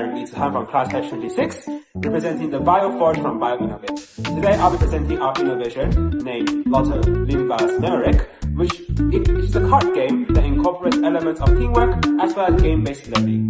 and it's Han from class H26, representing the BioForge from BioInnovate. Today I'll be presenting our innovation named Lautalynva's Memoric, which is a card game that incorporates elements of teamwork as well as game-based learning.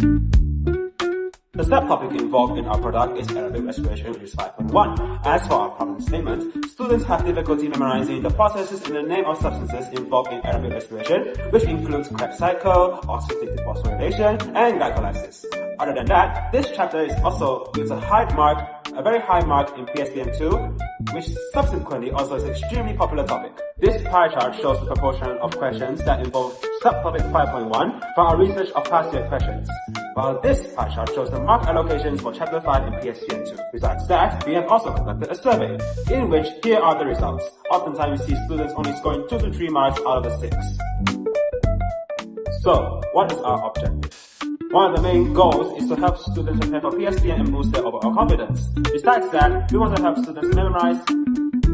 The subtopic involved in our product is aerobic respiration, which is 5.1. As for our problem statement, students have difficulty memorizing the processes in the name of substances involved in aerobic respiration, which includes Krebs cycle, oxidative phosphorylation, and glycolysis. Other than that, this chapter is also gives a very high mark in PSPM2, which subsequently also is an extremely popular topic. This pie chart shows the proportion of questions that involve subtopic 5.1 from our research of past year questions, while this pie chart shows the mark allocations for chapter 5 in PSPM2. Besides that, we have also conducted a survey, in which here are the results. Oftentimes we see students only scoring 2 to 3 marks out of the 6. So, what is our objective? One of the main goals is to help students prepare for PSPM and boost their overall confidence. Besides that, we want to help students memorize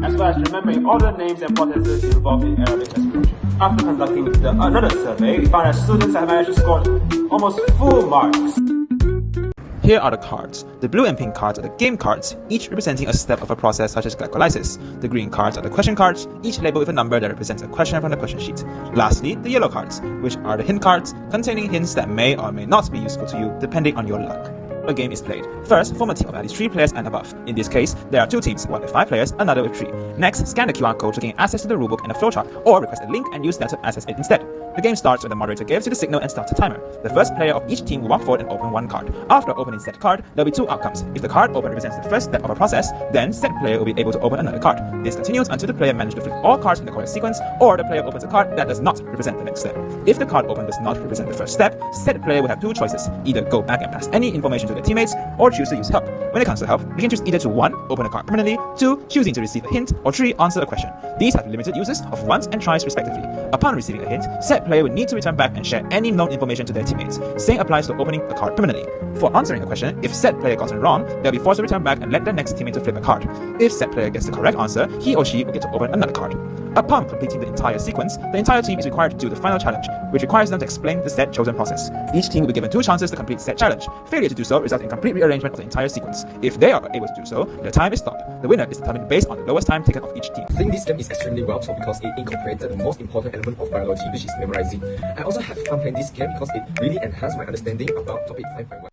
as well as remembering all the names and processes involved in aerobic respiration. After conducting another survey, we found that students have managed to score almost full marks. Here are the cards. The blue and pink cards are the game cards, each representing a step of a process such as glycolysis. The green cards are the question cards, each labeled with a number that represents a question from the question sheet. Lastly, the yellow cards, which are the hint cards, containing hints that may or may not be useful to you depending on your luck. A game is played. First, form a team of at least 3 players and above. In this case, there are 2 teams, one with 5 players, another with 3. Next, scan the QR code to gain access to the rulebook and the flowchart, or request a link and use that to access it instead. The game starts when the moderator gives you the signal and starts a timer. The first player of each team will walk forward and open 1 card. After opening said card, there will be 2 outcomes. If the card opened represents the first step of a process, then said player will be able to open another card. This continues until the player manages to flip all cards in the correct sequence, or the player opens a card that does not represent the next step. If the card opened does not represent the first step, said player will have 2 choices: either go back and pass any information to their teammates, or choose to use help. When it comes to help, we can choose either to 1. Open a card permanently, 2. Choosing to receive a hint, or 3. Answer a question. These have limited uses of runs and tries respectively. Upon receiving a hint, said player will need to return back and share any known information to their teammates. Same applies to opening a card permanently. For answering a question, if said player got it wrong, they'll be forced to return back and let their next teammate to flip a card. If said player gets the correct answer, he or she will get to open another card. Upon completing the entire sequence, the entire team is required to do the final challenge, which requires them to explain the said chosen process. Each team will be given 2 chances to complete said challenge. Failure to do so results in complete rearrangement of the entire sequence. If they are able to do so, their time is stopped. The winner is determined based on the lowest time taken of each team. I think this game is extremely well thought because it incorporated the most important element of biology, which is memorizing. I also had fun playing this game because it really enhanced my understanding about topic 5.1.